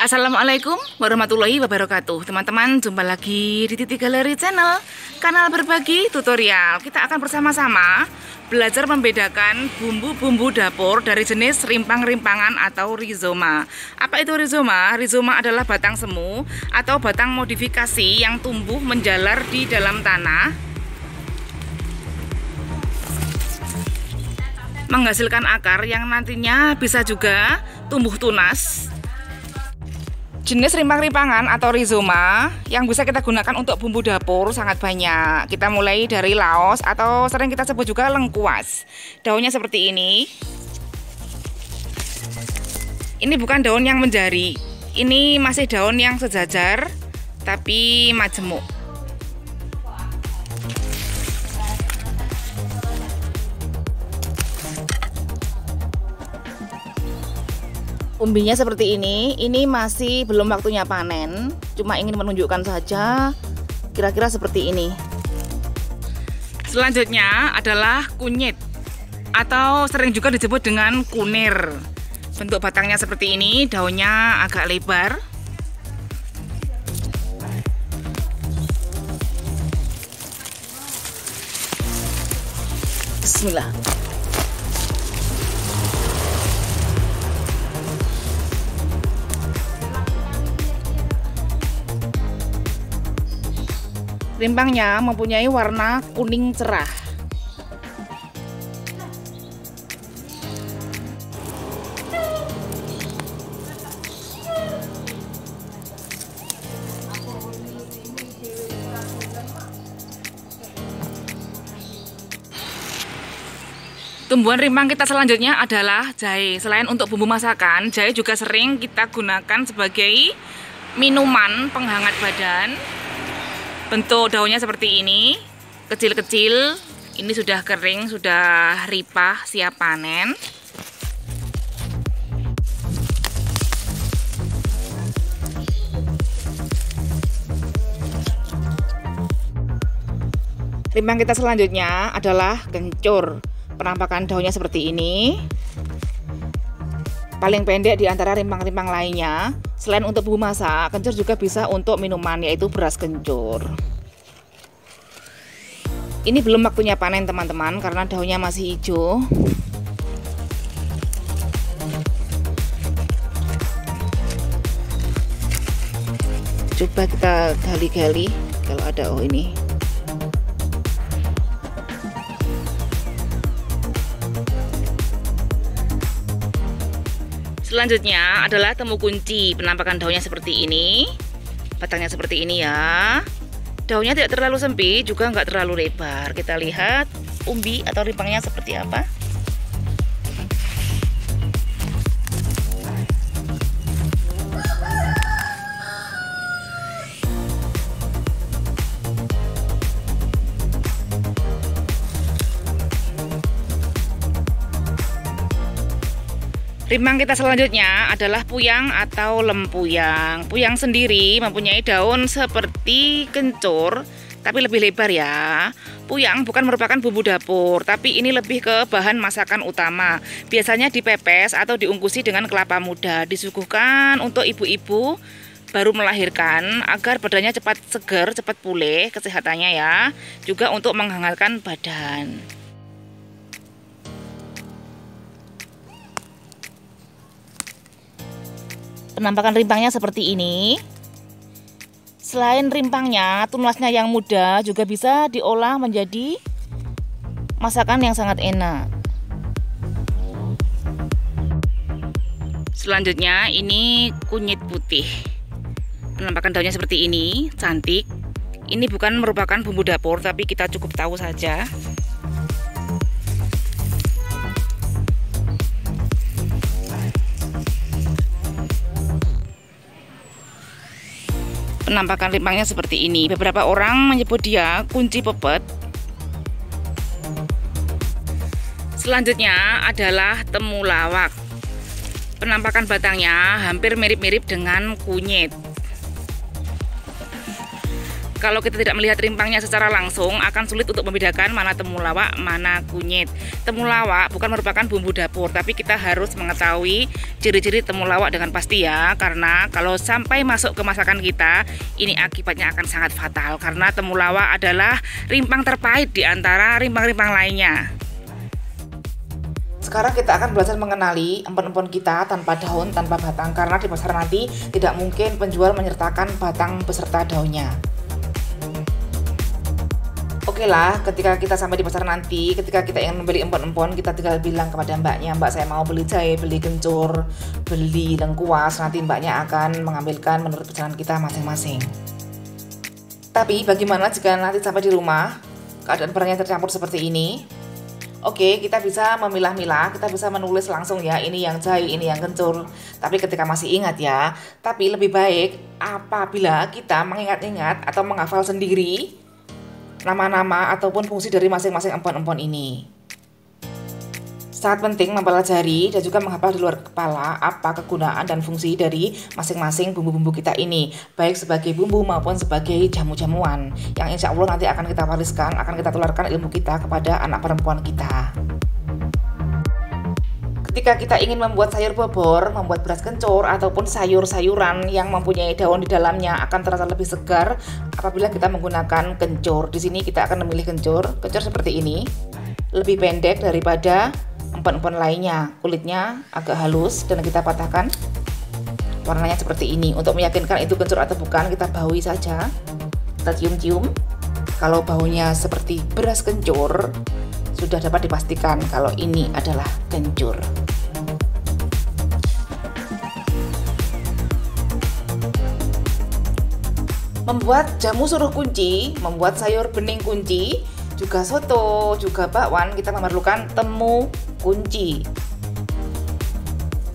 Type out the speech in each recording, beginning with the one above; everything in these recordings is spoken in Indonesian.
Assalamualaikum warahmatullahi wabarakatuh. Teman-teman, jumpa lagi di Titi Galeri Channel, kanal berbagi tutorial. Kita akan bersama-sama belajar membedakan bumbu-bumbu dapur dari jenis rimpang-rimpangan atau rhizoma. Apa itu rhizoma? Rhizoma adalah batang semu atau batang modifikasi yang tumbuh menjalar di dalam tanah, menghasilkan akar yang nantinya bisa juga tumbuh tunas. Jenis rimpang-rimpangan atau rhizoma yang bisa kita gunakan untuk bumbu dapur sangat banyak. Kita mulai dari laos atau sering kita sebut juga lengkuas. Daunnya seperti ini. Ini bukan daun yang menjari. Ini masih daun yang sejajar tapi majemuk. Umbinya seperti ini masih belum waktunya panen, cuma ingin menunjukkan saja kira-kira seperti ini. Selanjutnya adalah kunyit atau sering juga disebut dengan kunir. Bentuk batangnya seperti ini, daunnya agak lebar. Bismillah. Rimpangnya mempunyai warna kuning cerah. Tumbuhan rimpang kita selanjutnya adalah jahe. Selain untuk bumbu masakan, jahe juga sering kita gunakan sebagai minuman penghangat badan. Bentuk daunnya seperti ini, kecil-kecil. Ini sudah kering, sudah ripah, siap panen. Rimpang kita selanjutnya adalah kencur. Penampakan daunnya seperti ini. Paling pendek di antara rimpang-rimpang lainnya. Selain untuk bumbu masak, kencur juga bisa untuk minuman, yaitu beras kencur. Ini belum waktunya panen teman-teman, karena daunnya masih hijau. Coba kita gali-gali kalau ada. Oh, ini. Selanjutnya adalah temu kunci. Penampakan daunnya seperti ini, batangnya seperti ini ya. Daunnya tidak terlalu sempit, juga nggak terlalu lebar. Kita lihat umbi atau rimpangnya seperti apa. Rimpang kita selanjutnya adalah puyang atau lempuyang. Puyang sendiri mempunyai daun seperti kencur, tapi lebih lebar ya. Puyang bukan merupakan bumbu dapur, tapi ini lebih ke bahan masakan utama. Biasanya dipepes atau diungkusi dengan kelapa muda. Disuguhkan untuk ibu-ibu baru melahirkan agar badannya cepat segar, cepat pulih kesehatannya ya. Juga untuk menghangatkan badan. Penampakan rimpangnya seperti ini. Selain rimpangnya, tunasnya yang muda juga bisa diolah menjadi masakan yang sangat enak. Selanjutnya ini kunyit putih. Penampakan daunnya seperti ini, cantik. Ini bukan merupakan bumbu dapur, tapi kita cukup tahu saja. Penampakan rimpangnya seperti ini. Beberapa orang menyebut dia kunci pepet. Selanjutnya adalah temulawak. Penampakan batangnya hampir mirip-mirip dengan kunyit. Kalau kita tidak melihat rimpangnya secara langsung, akan sulit untuk membedakan mana temulawak, mana kunyit. Temulawak bukan merupakan bumbu dapur, tapi kita harus mengetahui ciri-ciri temulawak dengan pasti ya, karena kalau sampai masuk ke masakan kita, ini akibatnya akan sangat fatal, karena temulawak adalah rimpang terpahit di antara rimpang-rimpang lainnya. Sekarang kita akan belajar mengenali empon-empon kita tanpa daun, tanpa batang, karena di pasar nanti tidak mungkin penjual menyertakan batang beserta daunnya. Oke lah, ketika kita sampai di pasar nanti, ketika kita ingin membeli empon-empon, kita tinggal bilang kepada mbaknya, "Mbak, saya mau beli jahe, beli kencur, beli lengkuas." Nanti mbaknya akan mengambilkan menurut pesanan kita masing-masing. Tapi bagaimana jika nanti sampai di rumah, keadaan barangnya tercampur seperti ini? Oke, kita bisa memilah-milah, kita bisa menulis langsung ya, ini yang jahe, ini yang kencur. Tapi ketika masih ingat ya, tapi lebih baik apabila kita mengingat-ingat atau menghafal sendiri nama-nama ataupun fungsi dari masing-masing empon-empon ini. Sangat penting mempelajari dan juga menghafal di luar kepala apa kegunaan dan fungsi dari masing-masing bumbu-bumbu kita ini, baik sebagai bumbu maupun sebagai jamu-jamuan yang insya Allah nanti akan kita wariskan, akan kita tularkan ilmu kita kepada anak perempuan kita. Ketika kita ingin membuat sayur bobor, membuat beras kencur ataupun sayur-sayuran yang mempunyai daun di dalamnya akan terasa lebih segar apabila kita menggunakan kencur. Di sini kita akan memilih kencur seperti ini, lebih pendek daripada empon-empon lainnya, kulitnya agak halus dan kita patahkan, warnanya seperti ini. Untuk meyakinkan itu kencur atau bukan, kita baui saja, kita cium-cium. Kalau baunya seperti beras kencur, sudah dapat dipastikan kalau ini adalah kencur. Membuat jamu suruh kunci, membuat sayur bening kunci, juga soto, juga bakwan, kita memerlukan temu kunci.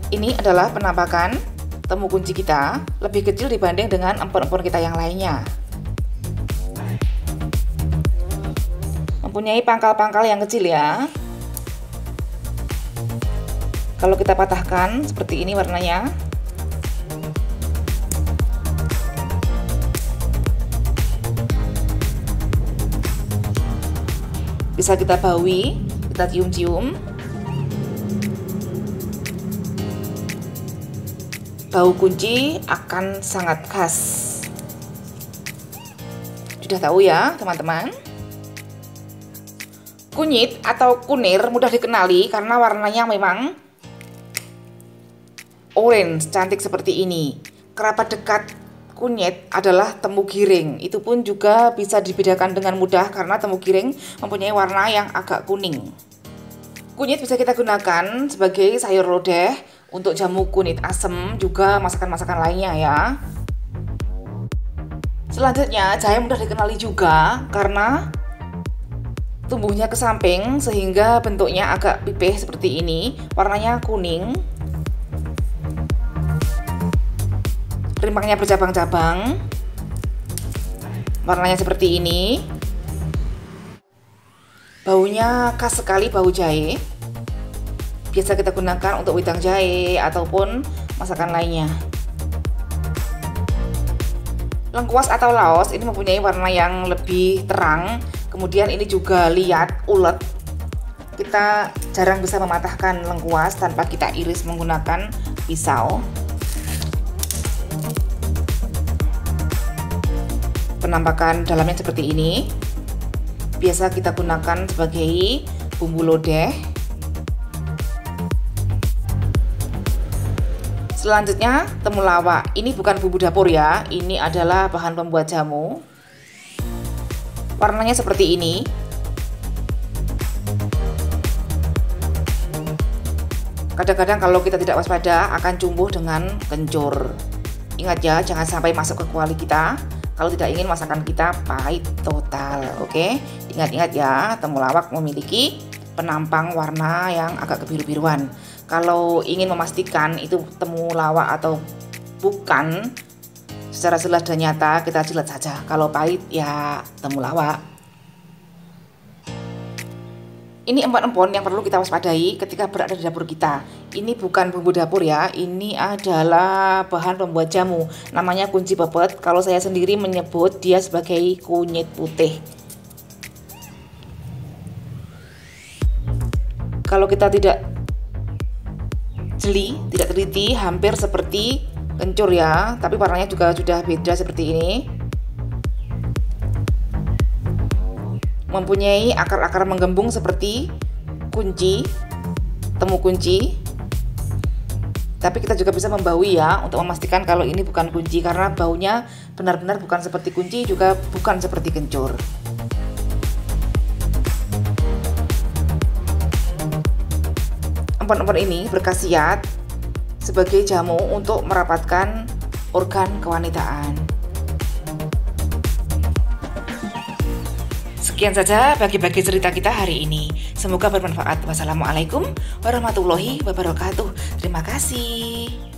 Ini adalah penampakan temu kunci kita, lebih kecil dibanding dengan empon-empon kita yang lainnya. Mempunyai pangkal-pangkal yang kecil ya. Kalau kita patahkan seperti ini warnanya. Bisa kita baui, kita cium-cium. Bau kunci akan sangat khas. Sudah tahu ya teman-teman? Kunyit atau kunir mudah dikenali karena warnanya memang orange, cantik seperti ini. Kerabat dekat kunyit adalah temu giring. Itu pun juga bisa dibedakan dengan mudah karena temu giring mempunyai warna yang agak kuning. Kunyit bisa kita gunakan sebagai sayur lodeh, untuk jamu kunyit asem, juga masakan-masakan lainnya ya. Selanjutnya, jahe mudah dikenali juga karena tumbuhnya ke samping sehingga bentuknya agak pipih seperti ini, warnanya kuning. Rimpangnya bercabang-cabang, warnanya seperti ini. Baunya khas sekali, bau jahe. Biasa kita gunakan untuk wedang jahe ataupun masakan lainnya. Lengkuas atau laos ini mempunyai warna yang lebih terang. Kemudian ini juga liat, ulet. Kita jarang bisa mematahkan lengkuas tanpa kita iris menggunakan pisau. Penampakan dalamnya seperti ini. Biasa kita gunakan sebagai bumbu lodeh. Selanjutnya temulawak. Ini bukan bumbu dapur ya, ini adalah bahan pembuat jamu. Warnanya seperti ini. Kadang-kadang kalau kita tidak waspada akan tumbuh dengan kencur. Ingat ya, jangan sampai masuk ke kuali kita. Kalau tidak ingin masakan kita pahit total, oke? Ingat-ingat ya, temulawak memiliki penampang warna yang agak kebiru-biruan. Kalau ingin memastikan itu temulawak atau bukan, secara jelas dan nyata kita jilat saja. Kalau pahit ya temulawak. Ini empon-empon yang perlu kita waspadai ketika berada di dapur kita. Ini bukan bumbu dapur ya, ini adalah bahan pembuat jamu. Namanya kunci pepet, kalau saya sendiri menyebut dia sebagai kunyit putih. Kalau kita tidak jeli, tidak teliti, hampir seperti kencur ya, tapi warnanya juga sudah beda seperti ini. Mempunyai akar-akar menggembung seperti kunci, temu kunci. Tapi kita juga bisa membaui ya untuk memastikan kalau ini bukan kunci, karena baunya benar-benar bukan seperti kunci, juga bukan seperti kencur. Empon-empon ini berkhasiat sebagai jamu untuk merapatkan organ kewanitaan. Sekian saja bagi-bagi cerita kita hari ini. Semoga bermanfaat. Wassalamualaikum warahmatullahi wabarakatuh. Terima kasih.